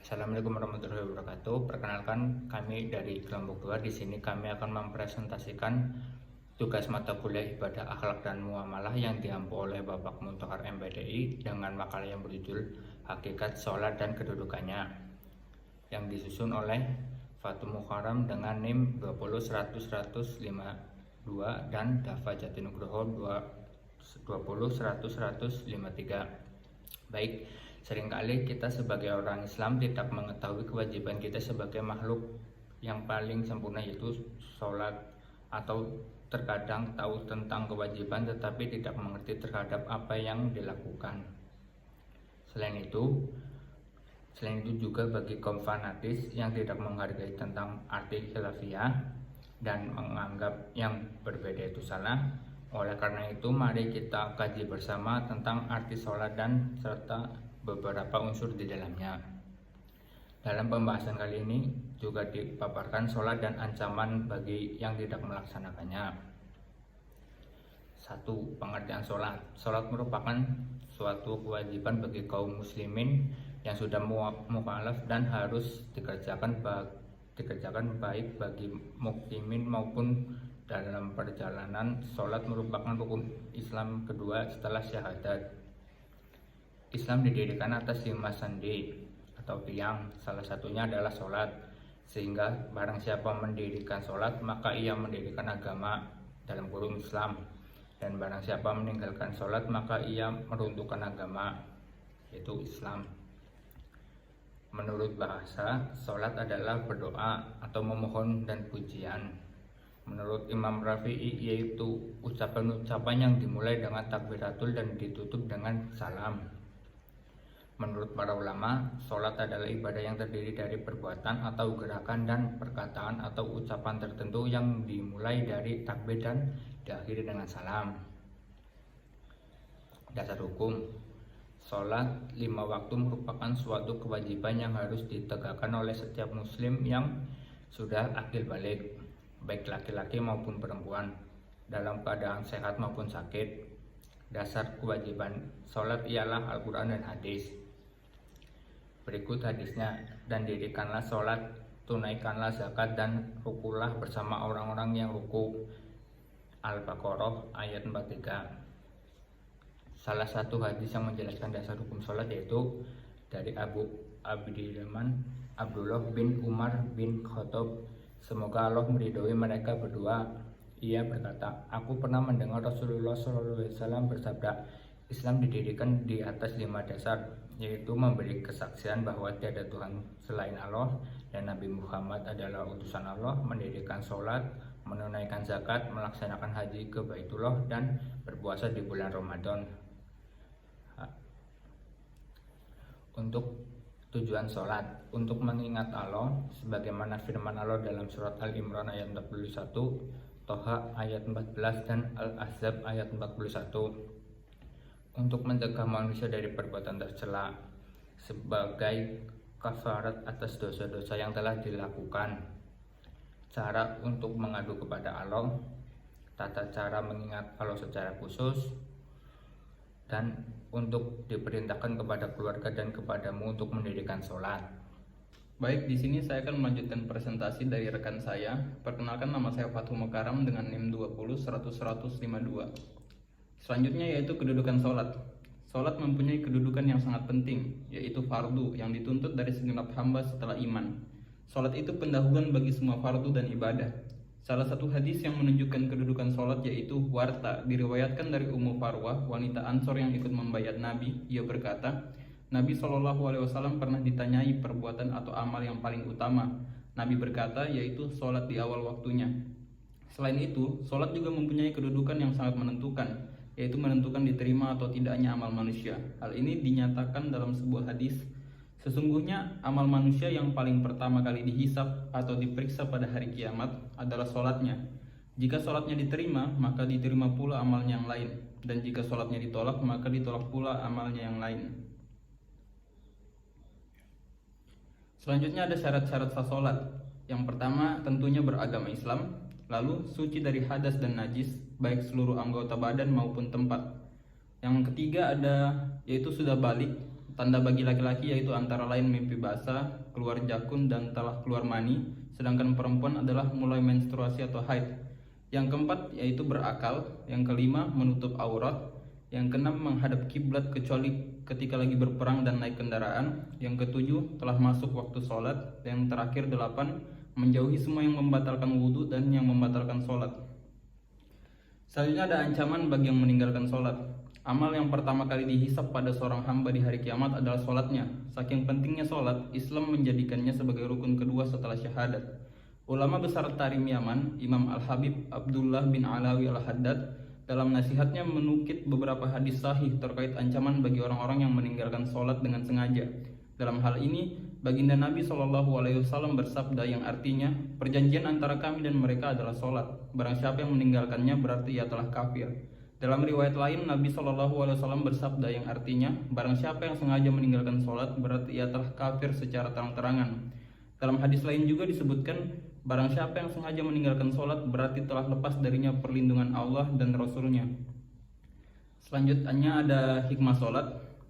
Assalamualaikum warahmatullahi wabarakatuh. Perkenalkan, kami dari kelompok 2. Di sini kami akan mempresentasikan tugas mata kuliah ibadah akhlak dan muamalah yang diampu oleh Bapak Muntohar MPDI dengan makalah yang berjudul Hakikat Sholat dan Kedudukannya, yang disusun oleh Fatul Muharram dengan NIM 20100152 dan Dava Jatinugroho 20100153. Baik, seringkali kita sebagai orang Islam tidak mengetahui kewajiban kita sebagai makhluk yang paling sempurna, yaitu sholat, atau terkadang tahu tentang kewajiban tetapi tidak mengerti terhadap apa yang dilakukan. Selain itu juga bagi kaum fanatis yang tidak menghargai tentang arti khilafiyah dan menganggap yang berbeda itu salah. Oleh karena itu, mari kita kaji bersama tentang arti sholat dan serta beberapa unsur di dalamnya. Dalam pembahasan kali ini juga dipaparkan sholat dan ancaman bagi yang tidak melaksanakannya. 1. Pengertian sholat. Sholat merupakan suatu kewajiban bagi kaum muslimin yang sudah mukallaf dan harus dikerjakan baik bagi mukmin maupun dalam perjalanan. Sholat merupakan rukun Islam kedua setelah syahadat. Islam didirikan atas 5 sendi atau tiang, salah satunya adalah sholat, sehingga barang siapa mendirikan sholat maka ia mendirikan agama dalam kurung Islam, dan barang siapa meninggalkan sholat maka ia meruntuhkan agama, yaitu Islam. Menurut bahasa, sholat adalah berdoa atau memohon dan pujian. Menurut Imam Rafi'i, yaitu ucapan-ucapan yang dimulai dengan takbiratul dan ditutup dengan salam. Menurut para ulama, sholat adalah ibadah yang terdiri dari perbuatan atau gerakan dan perkataan atau ucapan tertentu yang dimulai dari takbir dan diakhiri dengan salam. Dasar hukum. Sholat 5 waktu merupakan suatu kewajiban yang harus ditegakkan oleh setiap muslim yang sudah akil balik, baik laki-laki maupun perempuan, dalam keadaan sehat maupun sakit. Dasar kewajiban sholat ialah Al-Quran dan hadis. Berikut hadisnya: dan dirikanlah sholat, tunaikanlah zakat, dan rukulah bersama orang-orang yang ruku. Al-Baqarah ayat 43. Salah satu hadis yang menjelaskan dasar hukum sholat yaitu dari Abu Abdirrahman Abdullah bin Umar bin Khattab, semoga Allah meridhoi mereka berdua. Ia berkata, aku pernah mendengar Rasulullah SAW bersabda, Islam didirikan di atas 5 dasar, yaitu memberi kesaksian bahwa tiada Tuhan selain Allah dan Nabi Muhammad adalah utusan Allah, mendirikan sholat, menunaikan zakat, melaksanakan haji ke Baitullah, dan berpuasa di bulan Ramadan. Untuk tujuan sholat, untuk mengingat Allah, sebagaimana firman Allah dalam surat Al-Imran ayat 41, Toha ayat 14, dan Al-Ahzab ayat 41. Untuk mencegah manusia dari perbuatan tercela, sebagai kafarat atas dosa-dosa yang telah dilakukan. Cara untuk mengadu kepada Allah, tata cara mengingat Allah secara khusus, dan untuk diperintahkan kepada keluarga dan kepadamu untuk mendirikan sholat. Baik, di sini saya akan melanjutkan presentasi dari rekan saya. Perkenalkan, nama saya Fatul Muharram dengan NIM 20100152. Selanjutnya yaitu kedudukan sholat. Sholat mempunyai kedudukan yang sangat penting, yaitu fardu yang dituntut dari segenap hamba setelah iman. Sholat itu pendahuluan bagi semua fardu dan ibadah. Salah satu hadis yang menunjukkan kedudukan sholat yaitu Warta, diriwayatkan dari Ummu Farwah, wanita Ansor yang ikut membayat Nabi. Ia berkata, Nabi SAW pernah ditanyai perbuatan atau amal yang paling utama. Nabi berkata, yaitu sholat di awal waktunya. Selain itu, sholat juga mempunyai kedudukan yang sangat menentukan, yaitu menentukan diterima atau tidaknya amal manusia. Hal ini dinyatakan dalam sebuah hadis. Sesungguhnya amal manusia yang paling pertama kali dihisab atau diperiksa pada hari kiamat adalah sholatnya. Jika sholatnya diterima, maka diterima pula amalnya yang lain. Dan jika sholatnya ditolak, maka ditolak pula amalnya yang lain. Selanjutnya ada syarat-syarat sah sholat. Yang pertama tentunya beragama Islam, lalu suci dari hadas dan najis, baik seluruh anggota badan maupun tempat. Yang ketiga ada yaitu sudah balik, tanda bagi laki-laki yaitu antara lain mimpi basah, keluar jakun, dan telah keluar mani. Sedangkan perempuan adalah mulai menstruasi atau haid. Yang keempat yaitu berakal. Yang kelima menutup aurat. Yang keenam menghadap kiblat kecuali ketika lagi berperang dan naik kendaraan. Yang ketujuh telah masuk waktu sholat. Yang terakhir 8 menjauhi semua yang membatalkan wudhu dan yang membatalkan sholat. Selanjutnya ada ancaman bagi yang meninggalkan sholat. Amal yang pertama kali dihisap pada seorang hamba di hari kiamat adalah sholatnya. Saking pentingnya sholat, Islam menjadikannya sebagai rukun kedua setelah syahadat. Ulama besar Tarim Yaman, Imam Al-Habib Abdullah bin Alawi Al-Haddad, dalam nasihatnya menukit beberapa hadis sahih terkait ancaman bagi orang-orang yang meninggalkan sholat dengan sengaja. Dalam hal ini, baginda Nabi SAW bersabda yang artinya, perjanjian antara kami dan mereka adalah sholat. Barang siapa yang meninggalkannya berarti ia telah kafir. Dalam riwayat lain, Nabi SAW bersabda yang artinya, barang siapa yang sengaja meninggalkan sholat berarti ia telah kafir secara terang-terangan. Dalam hadis lain juga disebutkan, barang siapa yang sengaja meninggalkan sholat berarti telah lepas darinya perlindungan Allah dan Rasulnya. Selanjutnya ada hikmah sholat.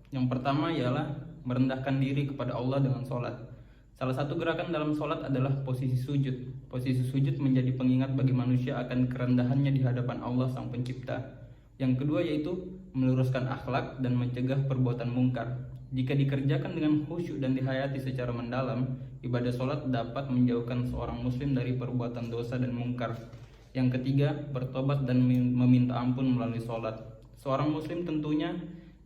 Yang pertama ialah merendahkan diri kepada Allah dengan sholat. Salah satu gerakan dalam sholat adalah posisi sujud. Posisi sujud menjadi pengingat bagi manusia akan kerendahannya di hadapan Allah Sang Pencipta. Yang kedua yaitu meluruskan akhlak dan mencegah perbuatan mungkar. Jika dikerjakan dengan khusyuk dan dihayati secara mendalam, ibadah sholat dapat menjauhkan seorang muslim dari perbuatan dosa dan mungkar. Yang ketiga, bertobat dan meminta ampun melalui sholat. Seorang muslim tentunya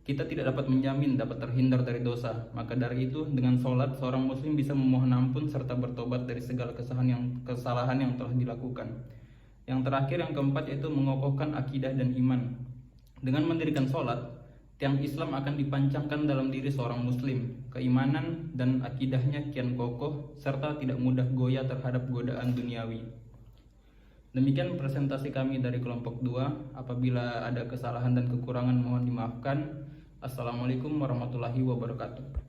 kita tidak dapat menjamin dapat terhindar dari dosa. Maka dari itu, dengan sholat, seorang muslim bisa memohon ampun serta bertobat dari segala kesalahan yang telah dilakukan. Yang terakhir, yang keempat, yaitu mengokohkan akidah dan iman. Dengan mendirikan sholat, tiang Islam akan dipancangkan dalam diri seorang muslim. Keimanan dan akidahnya kian kokoh, serta tidak mudah goyah terhadap godaan duniawi. Demikian presentasi kami dari kelompok 2. Apabila ada kesalahan dan kekurangan mohon dimaafkan. Assalamualaikum warahmatullahi wabarakatuh.